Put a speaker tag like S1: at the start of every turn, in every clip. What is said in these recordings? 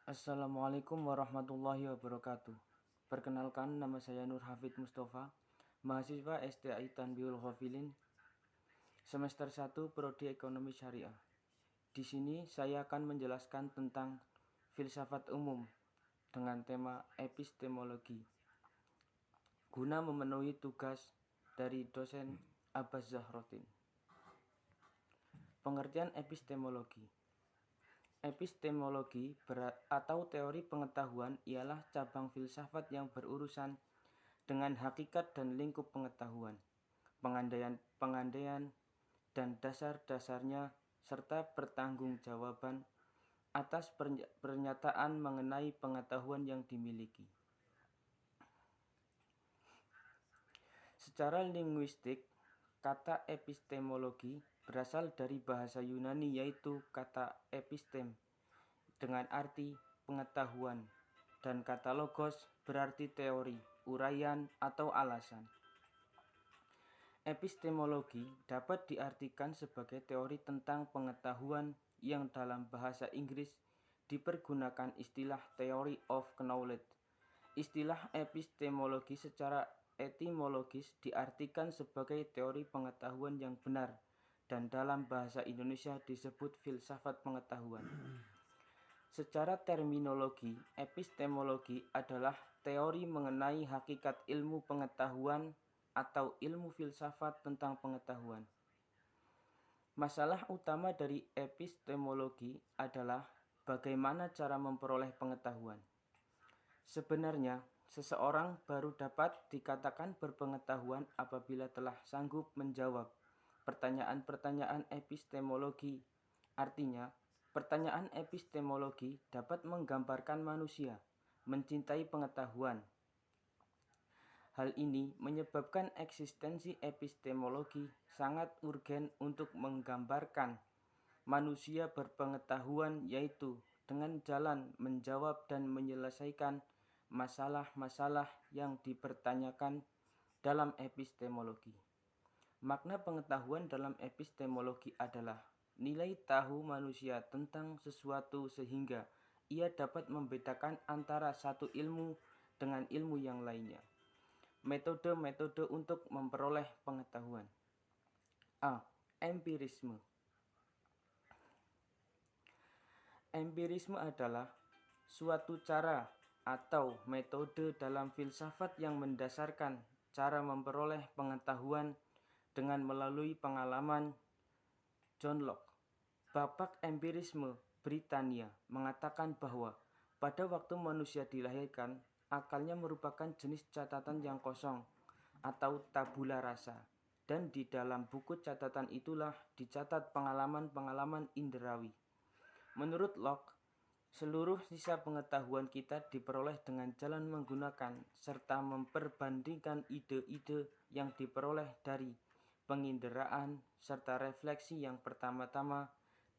S1: Assalamualaikum warahmatullahi wabarakatuh. Perkenalkan, nama saya Nur Hafid Mustafa, mahasiswa STAI Tanbihul Ghafilin, semester 1 Prodi Ekonomi Syariah. Di sini saya akan menjelaskan tentang filsafat umum dengan tema epistemologi, guna memenuhi tugas dari dosen Abbas Zahrotin. Pengertian epistemologi. Epistemologi atau teori pengetahuan ialah cabang filsafat yang berurusan dengan hakikat dan lingkup pengetahuan, pengandaian dan dasar-dasarnya, serta pertanggungjawaban atas pernyataan mengenai pengetahuan yang dimiliki. Secara linguistik, kata epistemologi berasal dari bahasa Yunani, yaitu kata epistem dengan arti pengetahuan, dan kata logos berarti teori, uraian, atau alasan. Epistemologi dapat diartikan sebagai teori tentang pengetahuan yang dalam bahasa Inggris dipergunakan istilah theory of knowledge. Istilah epistemologi secara etimologis diartikan sebagai teori pengetahuan yang benar, dan dalam bahasa Indonesia disebut filsafat pengetahuan. Secara terminologi, epistemologi adalah teori mengenai hakikat ilmu pengetahuan atau ilmu filsafat tentang pengetahuan. Masalah utama dari epistemologi adalah bagaimana cara memperoleh pengetahuan. Sebenarnya, seseorang baru dapat dikatakan berpengetahuan apabila telah sanggup menjawab pertanyaan-pertanyaan epistemologi. Artinya, pertanyaan epistemologi dapat menggambarkan manusia mencintai pengetahuan. Hal ini menyebabkan eksistensi epistemologi sangat urgen untuk menggambarkan manusia berpengetahuan, yaitu dengan jalan menjawab dan menyelesaikan masalah-masalah yang dipertanyakan dalam epistemologi. Makna pengetahuan dalam epistemologi adalah nilai tahu manusia tentang sesuatu sehingga ia dapat membedakan antara satu ilmu dengan ilmu yang lainnya. Metode-metode untuk memperoleh pengetahuan. A. Empirisme. Empirisme adalah suatu cara atau metode dalam filsafat yang mendasarkan cara memperoleh pengetahuan dengan melalui pengalaman. John Locke, bapak empirisme Britania, mengatakan bahwa pada waktu manusia dilahirkan, akalnya merupakan jenis catatan yang kosong atau tabula rasa, dan di dalam buku catatan itulah dicatat pengalaman-pengalaman inderawi. Menurut Locke, seluruh sisa pengetahuan kita diperoleh dengan jalan menggunakan serta memperbandingkan ide-ide yang diperoleh dari penginderaan serta refleksi yang pertama-tama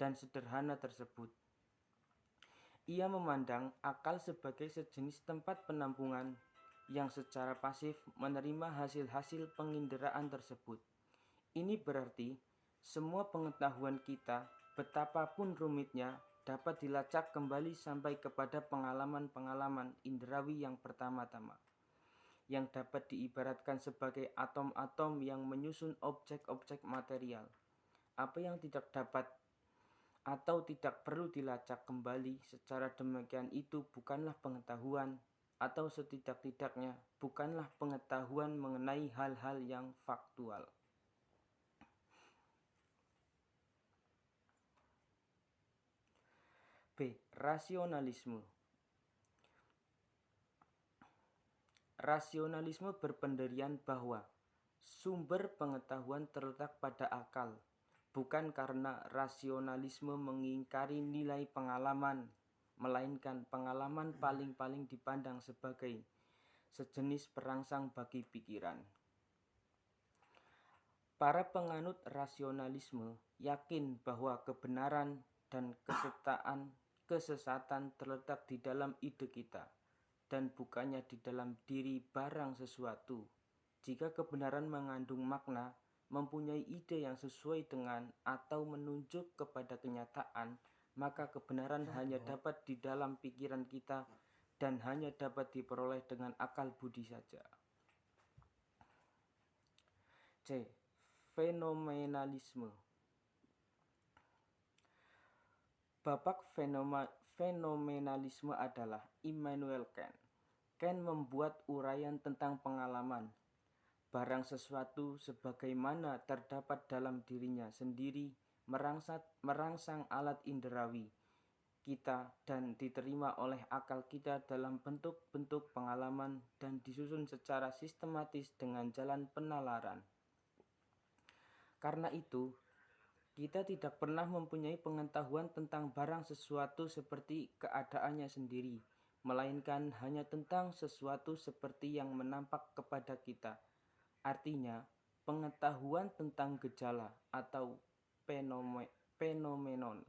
S1: dan sederhana tersebut. Ia memandang akal sebagai sejenis tempat penampungan yang secara pasif menerima hasil-hasil penginderaan tersebut. Ini berarti semua pengetahuan kita, betapapun rumitnya, dapat dilacak kembali sampai kepada pengalaman-pengalaman inderawi yang pertama-tama, yang dapat diibaratkan sebagai atom-atom yang menyusun objek-objek material. Apa yang tidak dapat atau tidak perlu dilacak kembali secara demikian itu bukanlah pengetahuan, atau setidak-tidaknya bukanlah pengetahuan mengenai hal-hal yang faktual. B. Rasionalisme. Rasionalisme berpendirian bahwa sumber pengetahuan terletak pada akal, bukan karena rasionalisme mengingkari nilai pengalaman, melainkan pengalaman paling-paling dipandang sebagai sejenis perangsang bagi pikiran. Para penganut rasionalisme yakin bahwa kebenaran dan kesesatan terletak di dalam ide kita, dan bukannya di dalam diri barang sesuatu. Jika kebenaran mengandung makna, mempunyai ide yang sesuai dengan atau menunjuk kepada kenyataan, maka kebenaran hanya dapat di dalam pikiran kita dan hanya dapat diperoleh dengan akal budi saja. C. Fenomenalisme. Babak fenomenalisme adalah Immanuel Kant. Kant membuat uraian tentang pengalaman barang sesuatu sebagaimana terdapat dalam dirinya sendiri, merangsang alat inderawi kita dan diterima oleh akal kita dalam bentuk-bentuk pengalaman dan disusun secara sistematis dengan jalan penalaran. Karena itu, kita tidak pernah mempunyai pengetahuan tentang barang sesuatu seperti keadaannya sendiri, melainkan hanya tentang sesuatu seperti yang menampak kepada kita. Artinya, pengetahuan tentang gejala atau fenomenon.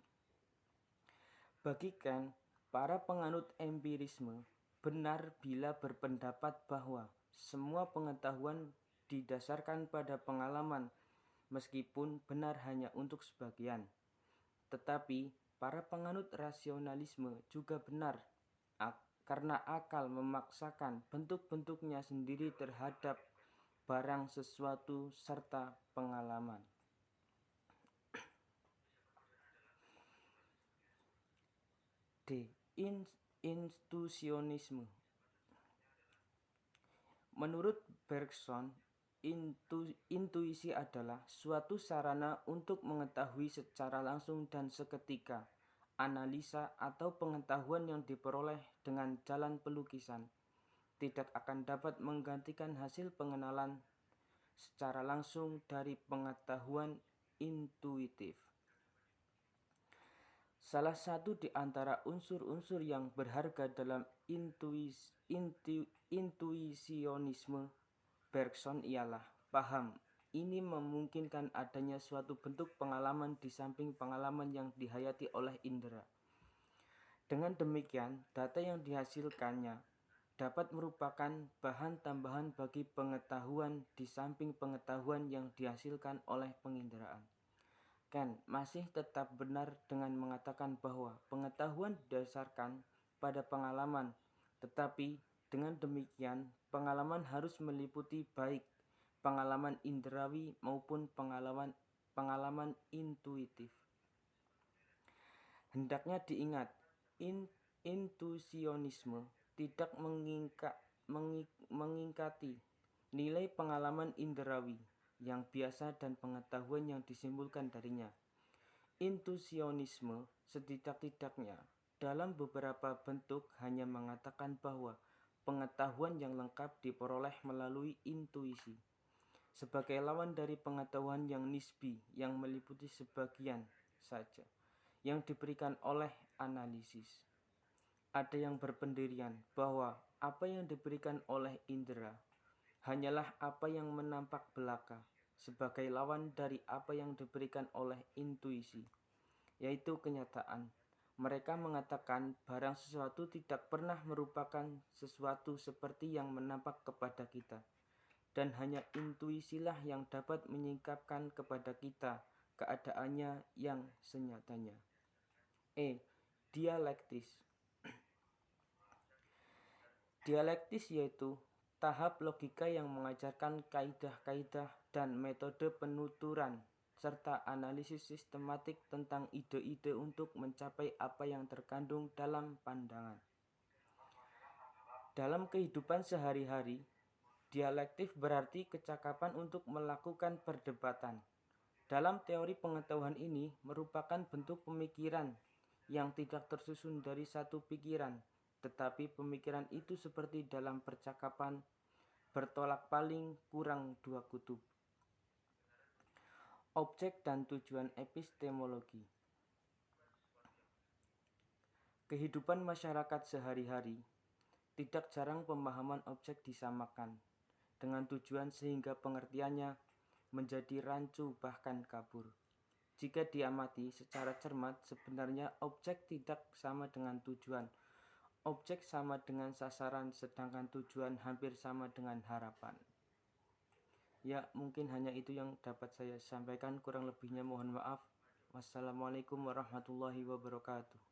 S1: Bagi Kant, para penganut empirisme benar bila berpendapat bahwa semua pengetahuan didasarkan pada pengalaman, meskipun benar hanya untuk sebagian. Tetapi para penganut rasionalisme juga benar, karena akal memaksakan bentuk-bentuknya sendiri terhadap barang sesuatu serta pengalaman. D. Intuisionisme. Menurut Bergson, intuisi adalah suatu sarana untuk mengetahui secara langsung dan seketika, analisa atau pengetahuan yang diperoleh dengan jalan pelukisan tidak akan dapat menggantikan hasil pengenalan secara langsung dari pengetahuan intuitif. Salah satu di antara unsur-unsur yang berharga dalam intuisionisme Bergson ialah paham. Ini memungkinkan adanya suatu bentuk pengalaman di samping pengalaman yang dihayati oleh indera. Dengan demikian, data yang dihasilkannya dapat merupakan bahan tambahan bagi pengetahuan di samping pengetahuan yang dihasilkan oleh penginderaan. Kant masih tetap benar dengan mengatakan bahwa pengetahuan didasarkan pada pengalaman, tetapi dengan demikian pengalaman harus meliputi baik pengalaman inderawi maupun pengalaman intuitif. Hendaknya diingat, intuisionisme tidak mengingkati nilai pengalaman inderawi yang biasa dan pengetahuan yang disimpulkan darinya. Intuisionisme setidak-tidaknya dalam beberapa bentuk hanya mengatakan bahwa pengetahuan yang lengkap diperoleh melalui intuisi, sebagai lawan dari pengetahuan yang nisbi yang meliputi sebagian saja, yang diberikan oleh analisis. Ada yang berpendirian bahwa apa yang diberikan oleh indera hanyalah apa yang menampak belaka, sebagai lawan dari apa yang diberikan oleh intuisi, yaitu kenyataan. Mereka mengatakan barang sesuatu tidak pernah merupakan sesuatu seperti yang menampak kepada kita, dan hanya intuisilah yang dapat menyingkapkan kepada kita keadaannya yang senyatanya. Dialektis. Dialektis yaitu tahap logika yang mengajarkan kaidah-kaidah dan metode penuturan serta analisis sistematik tentang ide-ide untuk mencapai apa yang terkandung dalam pandangan. Dalam kehidupan sehari-hari, dialektif berarti kecakapan untuk melakukan perdebatan. Dalam teori pengetahuan ini merupakan bentuk pemikiran yang tidak tersusun dari satu pikiran, tetapi pemikiran itu seperti dalam percakapan bertolak paling kurang dua kutub. Objek dan tujuan epistemologi. Kehidupan masyarakat sehari-hari tidak jarang pemahaman objek disamakan dengan tujuan sehingga pengertiannya menjadi rancu bahkan kabur. Jika diamati secara cermat, sebenarnya objek tidak sama dengan tujuan. Objek sama dengan sasaran, sedangkan tujuan hampir sama dengan harapan. Ya, mungkin hanya itu yang dapat saya sampaikan, kurang lebihnya mohon maaf. Wassalamualaikum warahmatullahi wabarakatuh.